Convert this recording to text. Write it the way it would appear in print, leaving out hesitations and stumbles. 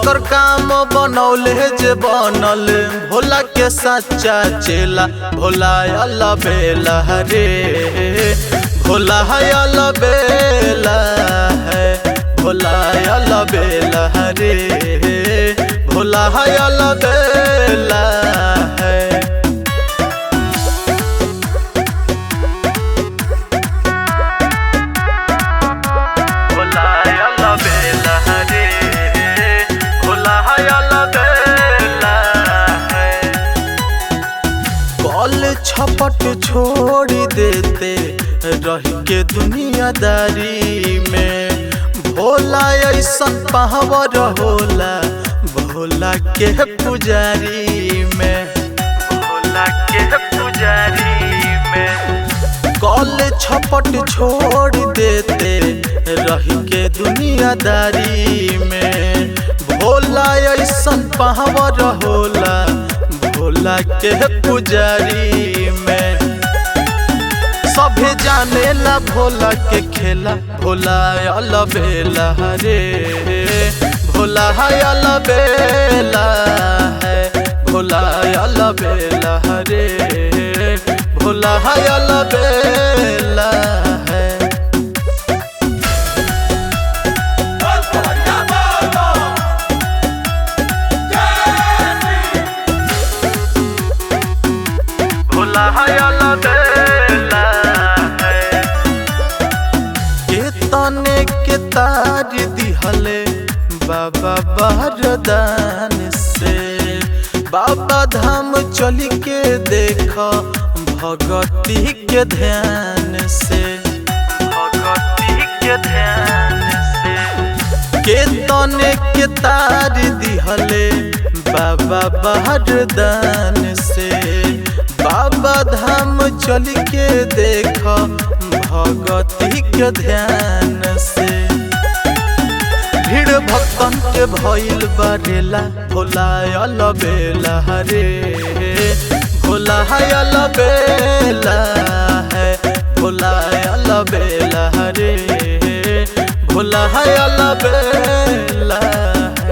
ओकर काम बनौले जे बनल भोला के सच्चा चेला। भोला अल्लाह बेला रे, भोला अल्लाह बेला है, भोला अल्लाह बेला रे, भोला अल्लाह बेला है। छपट छोड़ देते रह के दुनियादारी में। भोला ऐसा पावर होला भोला के पुजारी में, भोला के पुजारी में। कल छपट छोड़ देते रह के दुनियादारी में। भोला ऐसा पावर होला भोला के पुजारी में। सभे जाने ला भोला के खेला। भोला अल्लाह बेला रे, भोला अल्लाह बेला है, भोला अल्लाह बेला रे, भोला अल्लाह बेला है। तने के ताज दिहले बाबा बरदान से। बाबा धाम चली के देख भगती के ध्यान से, भगती के ध्यान से। के तने के ताज दिहले बाबा बरदान से। बाबा धाम चल के देख भगती के ध्यान से। भीड़ भक्तन के भइल बरेला। भोला अल्लाह बेला रे, भोला अल्लाह बेला है, भोला अल्लाह बेला रे, भोला अल्लाह बेला है।